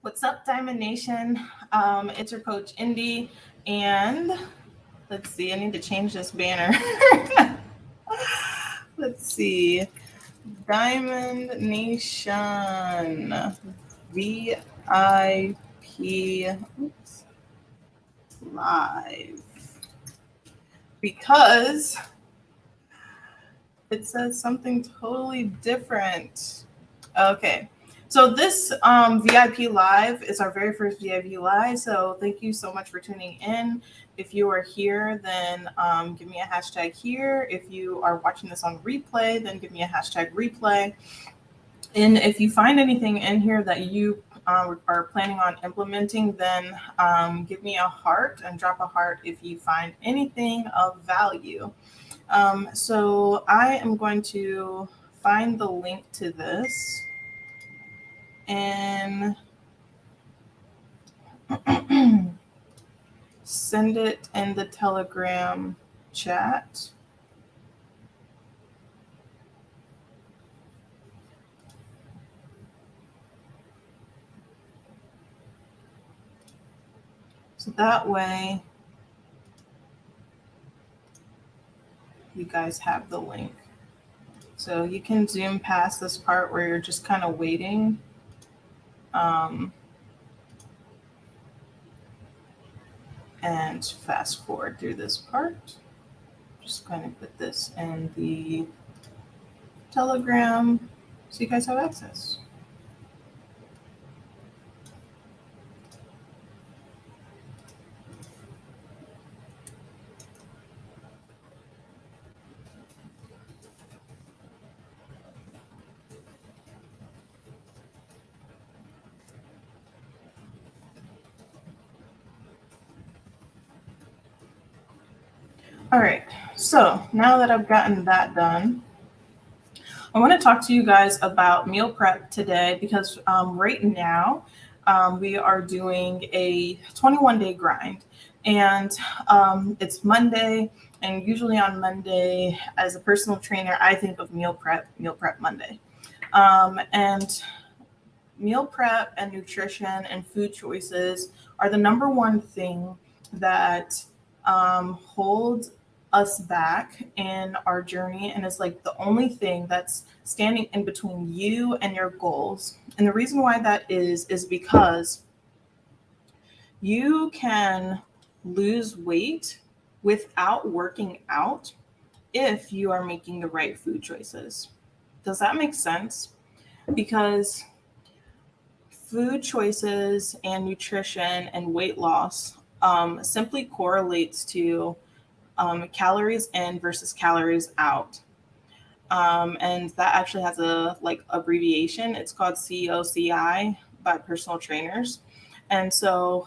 What's up, Diamond Nation? It's your coach, Indy, and let's see, I need to change this banner. Let's see, Diamond Nation, VIP Live, because it says something totally different. Okay. So this VIP Live is our very first VIP Live. So thank you so much for tuning in. If you are here, then give me a hashtag here. If you are watching this on replay, then give me a hashtag replay. And if you find anything in here that you are planning on implementing, then give me a heart and drop a heart if you find anything of value. So I am going to find the link to this and send it in the Telegram chat. So that way you guys have the link. So you can zoom past this part where you're just kind of waiting. And fast forward through this part. Just going to put this in the Telegram so you guys have access. All right, so now that I've gotten that done, I want to talk to you guys about meal prep today because right now we are doing a 21-day grind. And it's Monday, and usually on Monday, as a personal trainer, I think of meal prep Monday. And meal prep and nutrition and food choices are the number one thing that holds us back in our journey, and it's like the only thing that's standing in between you and your goals. And the reason why that is because you can lose weight without working out if you are making the right food choices. Does that make sense? Because food choices and nutrition and weight loss simply correlates to calories in versus calories out. And that actually has a abbreviation. It's called COCI by personal trainers. And so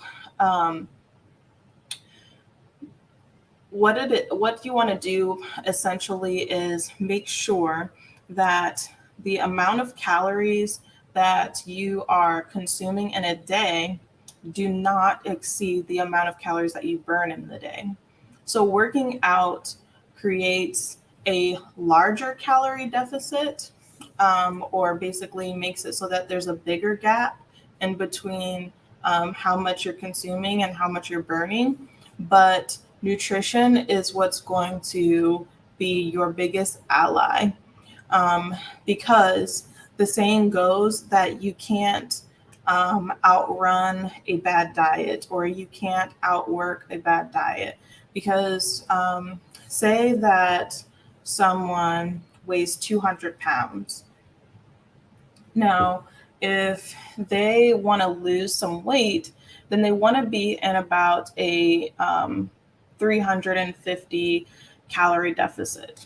what you want to do essentially is make sure that the amount of calories that you are consuming in a day do not exceed the amount of calories that you burn in the day. So working out creates a larger calorie deficit, or basically makes it so that there's a bigger gap in between how much you're consuming and how much you're burning. But nutrition is what's going to be your biggest ally, because the saying goes that you can't outrun a bad diet, or you can't outwork a bad diet. Because say that someone weighs 200 pounds. Now, if they want to lose some weight, then they want to be in about a 350 calorie deficit.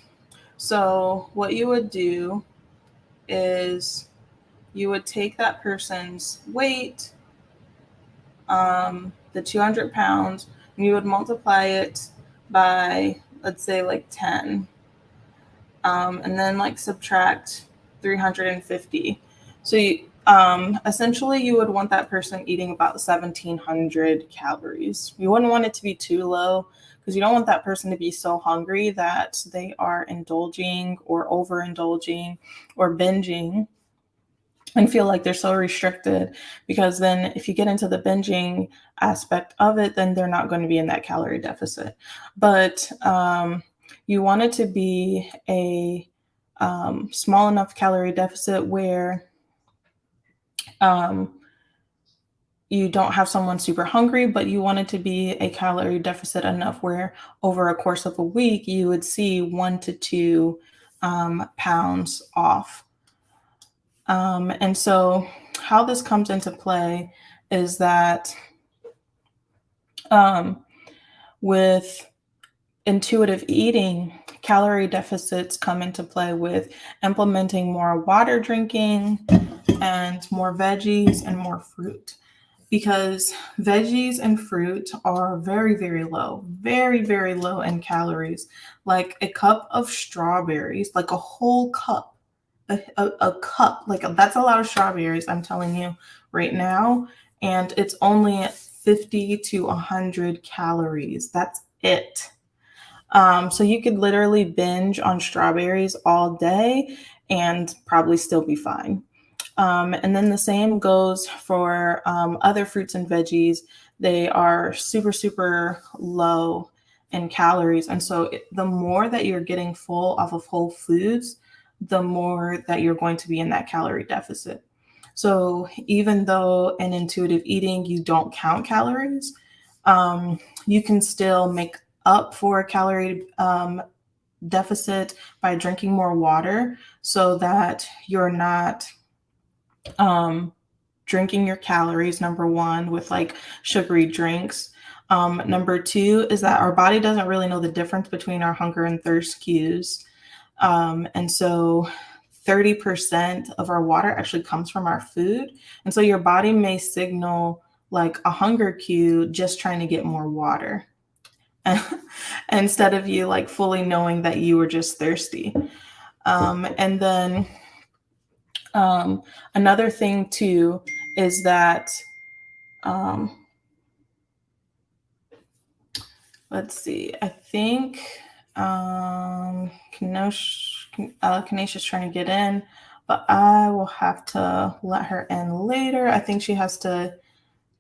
So what you would do is you would take that person's weight, the 200 pounds, and you would multiply it by, let's say, like 10, and then subtract 350. So essentially you would want that person eating about 1,700 calories. You wouldn't want it to be too low, because you don't want that person to be so hungry that they are indulging or overindulging or binging and feel like they're so restricted, because then if you get into the binging aspect of it, then they're not going to be in that calorie deficit. But you want it to be a small enough calorie deficit where um, you don't have someone super hungry, but you want it to be a calorie deficit enough where over a course of a week, you would see 1 to 2 pounds off. And so how this comes into play is that with intuitive eating, calorie deficits come into play with implementing more water drinking and more veggies and more fruit. Because veggies and fruit are very, very low in calories. Like a cup of strawberries, like a whole cup, a cup, that's a lot of strawberries, I'm telling you right now. And it's only 50 to 100 calories. That's it. So you could literally binge on strawberries all day and probably still be fine. And then the same goes for other fruits and veggies. They are super, super low in calories. And so the more that you're getting full off of whole foods, the more that you're going to be in that calorie deficit. So even though in intuitive eating, you don't count calories, you can still make up for a calorie deficit by drinking more water, so that you're not drinking your calories, number one, with like sugary drinks. Number two is that our body doesn't really know the difference between our hunger and thirst cues. And so 30% of our water actually comes from our food. And so your body may signal like a hunger cue just trying to get more water instead of you like fully knowing that you were just thirsty. And then another thing too is that, let's see, I think Kanasha's trying to get in, but I will have to let her in later. I think she has to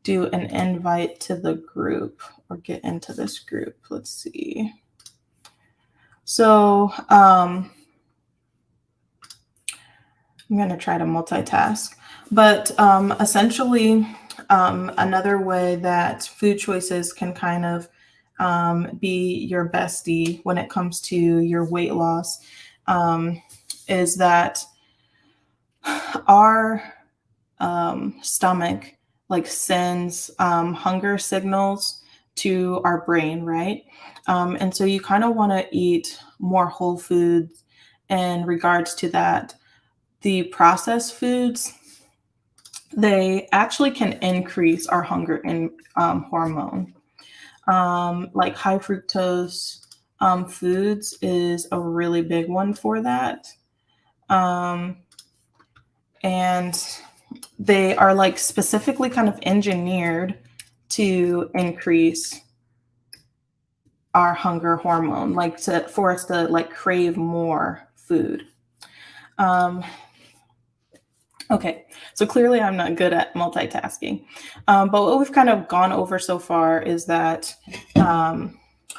do an invite to the group or get into this group. Let's see. So I'm going to try to multitask, but essentially another way that food choices can kind of be your bestie when it comes to your weight loss is that our stomach like sends hunger signals to our brain, right? And so you kind of want to eat more whole foods in regards to that. The processed foods, they actually can increase our hunger and hormone. Like high fructose foods is a really big one for that. And they are like specifically kind of engineered to increase our hunger hormone, like for us to like crave more food. Okay, so clearly I'm not good at multitasking. But what we've kind of gone over so far is that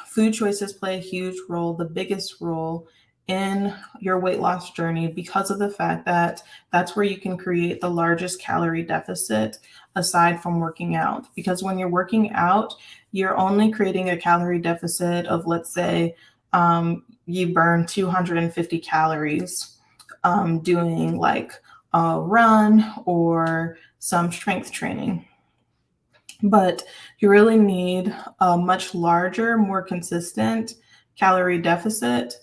food choices play a huge role, the biggest role in your weight loss journey, because of the fact that that's where you can create the largest calorie deficit aside from working out. Because when you're working out, you're only creating a calorie deficit of, let's say, you burn 250 calories doing like a run or some strength training. But you really need a much larger, more consistent calorie deficit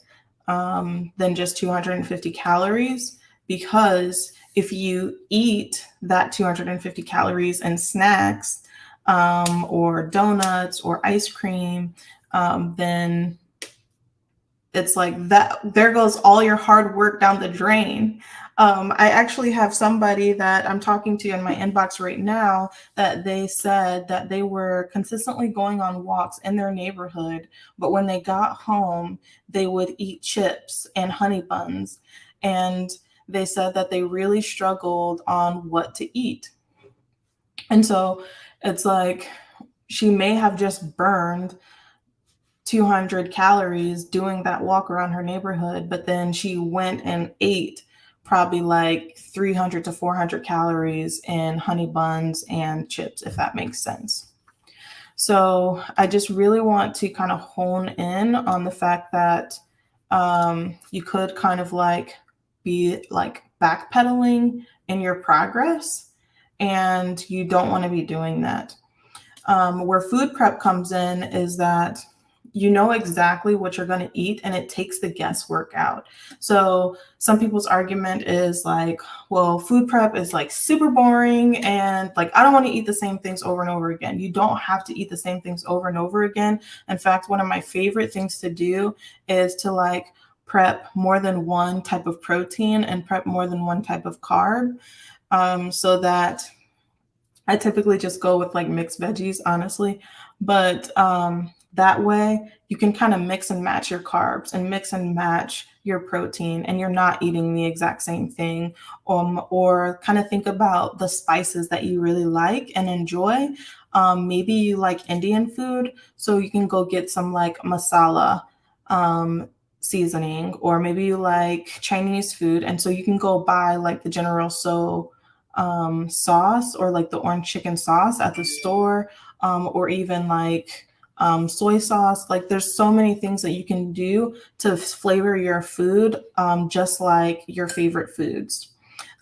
than just 250 calories, because if you eat that 250 calories in snacks or donuts or ice cream, then it's like that, there goes all your hard work down the drain. I actually have somebody that I'm talking to in my inbox right now that they said that they were consistently going on walks in their neighborhood, but when they got home, they would eat chips and honey buns. And they said that they really struggled on what to eat. And so it's like she may have just burned 200 calories doing that walk around her neighborhood, but then she went and ate probably like 300 to 400 calories in honey buns and chips, if that makes sense. So I just really want to kind of hone in on the fact that you could kind of like be like backpedaling in your progress, and you don't want to be doing that. Where food prep comes in is that you know exactly what you're going to eat and it takes the guesswork out. So some people's argument is like, well, food prep is like super boring and like I don't want to eat the same things over and over again. You don't have to eat the same things over and over again. In fact, one of my favorite things to do is to like prep more than one type of protein and prep more than one type of carb, so that I typically just go with like mixed veggies, honestly. But that way you can kind of mix and match your carbs and mix and match your protein, and you're not eating the exact same thing. Or kind of think about the spices that you really like and enjoy. Maybe you like Indian food, so you can go get some like masala seasoning, or maybe you like Chinese food, and so you can go buy like the General So sauce, or like the orange chicken sauce at the store, or even like soy sauce. Like there's so many things that you can do to flavor your food, just like your favorite foods.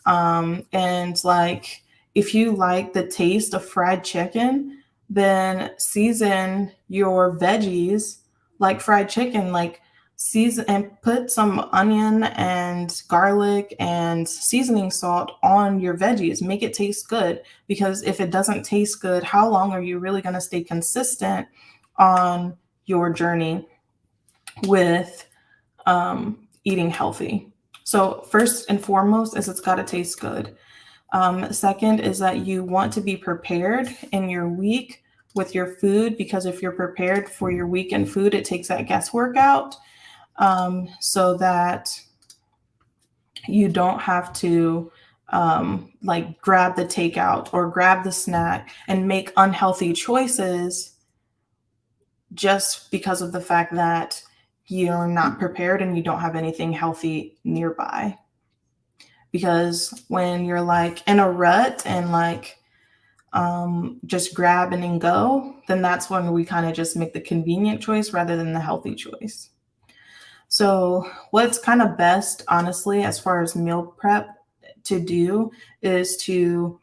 And like if you like the taste of fried chicken, then season your veggies like fried chicken, like season and put some onion and garlic and seasoning salt on your veggies. Make it taste good, because if it doesn't taste good, how long are you really going to stay consistent on your journey with eating healthy? So first and foremost is it's got to taste good. Second is that you want to be prepared in your week with your food, because if you're prepared for your week and food, it takes that guesswork out, so that you don't have to like grab the takeout or grab the snack and make unhealthy choices just because of the fact that you're not prepared and you don't have anything healthy nearby. Because when you're like in a rut and like just grab and go, then that's when we kind of just make the convenient choice rather than the healthy choice. So what's kind of best, honestly, as far as meal prep to do is to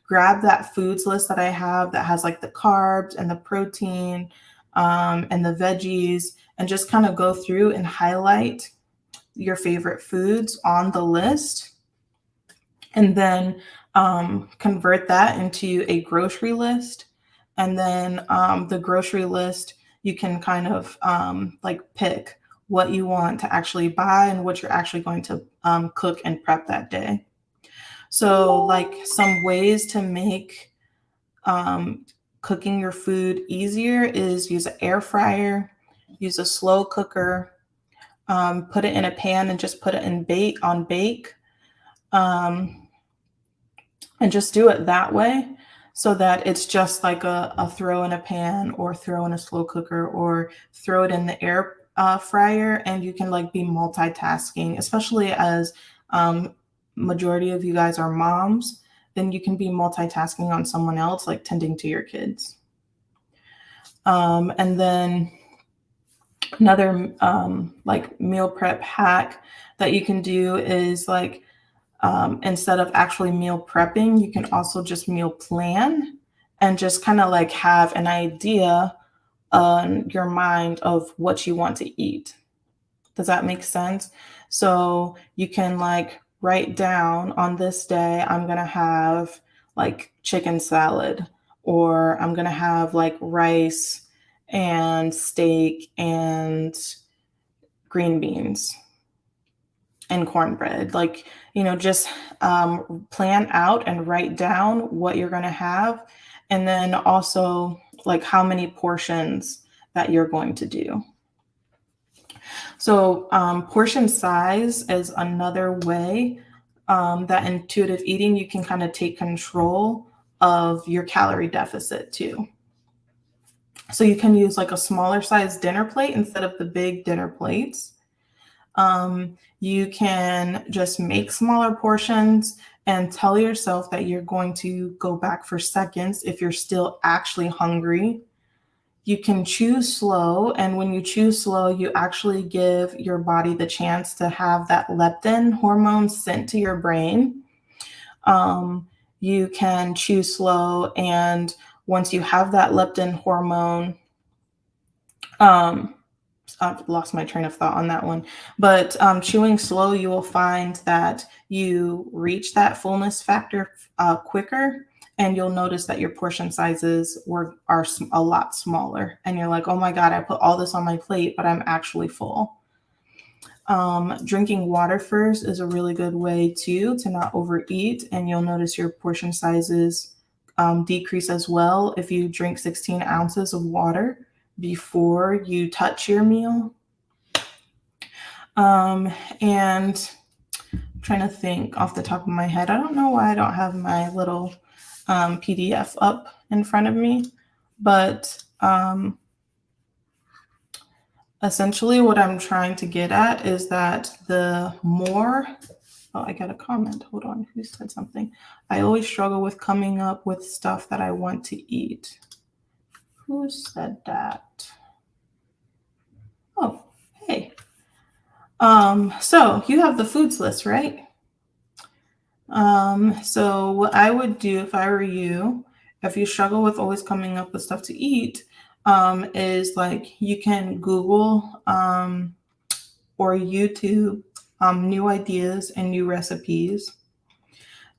grab that foods list that I have that has like the carbs and the protein, and the veggies, and just kind of go through and highlight your favorite foods on the list, and then convert that into a grocery list. And then the grocery list, you can kind of like pick what you want to actually buy and what you're actually going to cook and prep that day. So like some ways to make cooking your food easier is use an air fryer, use a slow cooker, put it in a pan and just put it in bake, and just do it that way, so that it's just like a throw in a pan or throw in a slow cooker or throw it in the air fryer, and you can like be multitasking, especially as majority of you guys are moms, then you can be multitasking on someone else, like tending to your kids. And then another like meal prep hack that you can do is like, instead of actually meal prepping, you can also just meal plan and just kind of like have an idea on your mind of what you want to eat. Does that make sense? So you can like write down, on this day, I'm going to have like chicken salad, or I'm going to have like rice and steak and green beans and cornbread. Like, just plan out and write down what you're going to have. And then also like how many portions that you're going to do. So portion size is another way that intuitive eating, you can kind of take control of your calorie deficit too. So you can use like a smaller size dinner plate instead of the big dinner plates. You can just make smaller portions and tell yourself that you're going to go back for seconds if you're still actually hungry. You can choose slow, and when you choose slow, you actually give your body the chance to have that leptin hormone sent to your brain. You can choose slow, and once you have that leptin hormone, um, I've lost my train of thought on that one. But chewing slow, you will find that you reach that fullness factor quicker, and you'll notice that your portion sizes are a lot smaller. And you're like, oh my God, I put all this on my plate, but I'm actually full. Drinking water first is a really good way too to not overeat, and you'll notice your portion sizes decrease as well if you drink 16 ounces of water before you touch your meal. And I'm trying to think off the top of my head. I don't know why I don't have my little PDF up in front of me, but essentially what I'm trying to get at is that the more, oh, I got a comment. Hold on. Who said something? I always struggle with coming up with stuff that I want to eat. Who said that? Oh, hey. So you have the foods list, right? So what I would do if I were you, if you struggle with always coming up with stuff to eat, is like you can Google or YouTube new ideas and new recipes.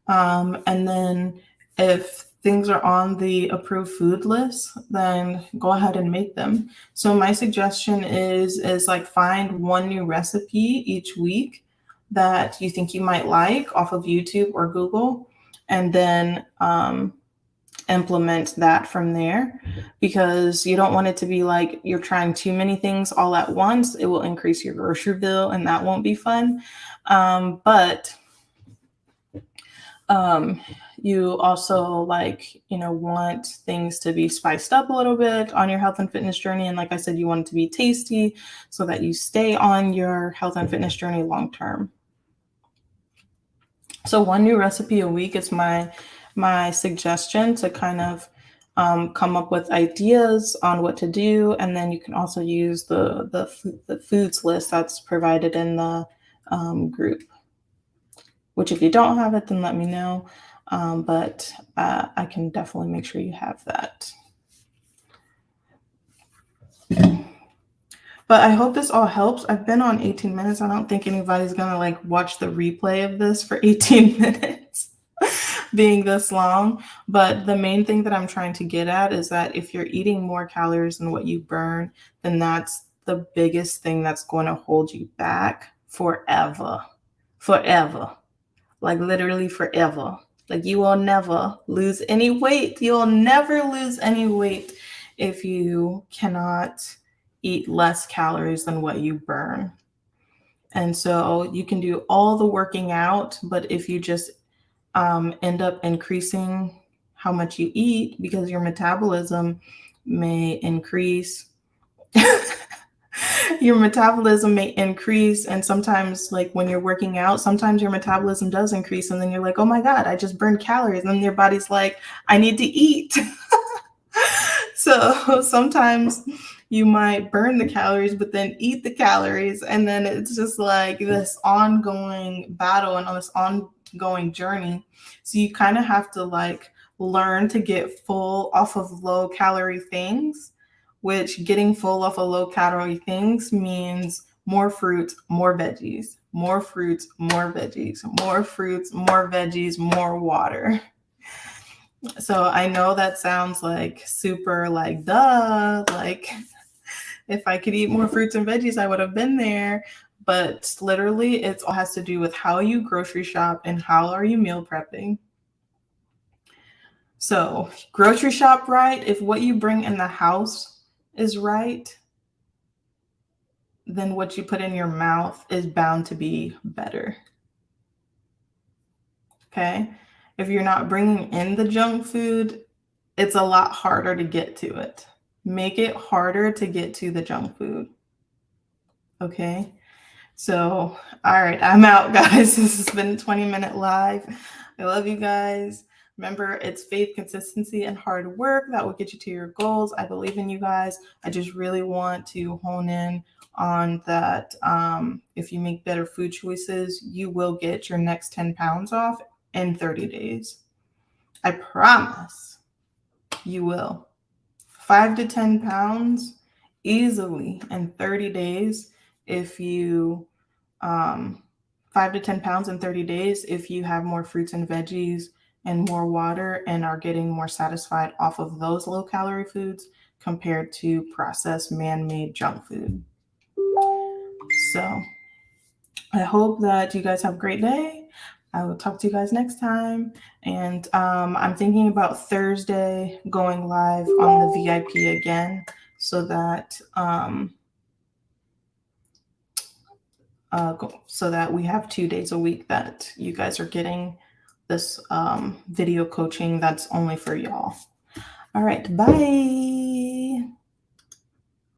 And then if things are on the approved food list, then go ahead and make them. So my suggestion is like find one new recipe each week that you think you might like off of YouTube or Google, and then implement that from there, because you don't want it to be like you're trying too many things all at once. It will increase your grocery bill and that won't be fun. But you also want things to be spiced up a little bit on your health and fitness journey. And like I said, you want it to be tasty so that you stay on your health and fitness journey long term. So one new recipe a week is my suggestion to kind of come up with ideas on what to do. And then you can also use the foods list that's provided in the group, which if you don't have it, then let me know. But I can definitely make sure you have that. But I hope this all helps. I've been on 18 minutes. I don't think anybody's going to watch the replay of this for 18 minutes being this long. But the main thing that I'm trying to get at is that if you're eating more calories than what you burn, then that's the biggest thing that's going to hold you back forever. Like literally forever. Like you will never lose any weight. You'll never lose any weight if you cannot eat less calories than what you burn. And so you can do all the working out, but if you just end up increasing how much you eat because your metabolism may increase, your metabolism may increase. And sometimes when you're working out, sometimes your metabolism does increase. And then you're like, oh my God, I just burned calories. And then your body's like, I need to eat. So sometimes you might burn the calories, but then eat the calories. And then it's just like this ongoing battle and on this ongoing journey. So you kind of have to learn to get full off of low calorie things, which getting full off of low calorie things means more fruits, more veggies, more fruits, more veggies, more fruits, more veggies, more water. So I know that sounds super duh, if I could eat more fruits and veggies, I would have been there. But literally, it all has to do with how you grocery shop and how are you meal prepping. So grocery shop right. If what you bring in the house is right, then what you put in your mouth is bound to be better. Okay? If you're not bringing in the junk food, it's a lot harder to get to it. Make it harder to get to the junk food. Okay? So, all right, I'm out, guys. This has been a 20-minute live. I love you guys. Remember, it's faith, consistency, and hard work that will get you to your goals. I believe in you guys. I just really want to hone in on that. If you make better food choices, you will get your next 10 pounds off in 30 days. I promise you will. 5 to 10 pounds easily in 30 days if you 5 to 10 pounds in 30 days if you have more fruits and veggies and more water and are getting more satisfied off of those low calorie foods compared to processed man-made junk food. So I hope that you guys have a great day. I will talk to you guys next time. And I'm thinking about Thursday going live on the VIP again so that we have 2 days a week that you guys are getting this video coaching that's only for y'all. All right, bye.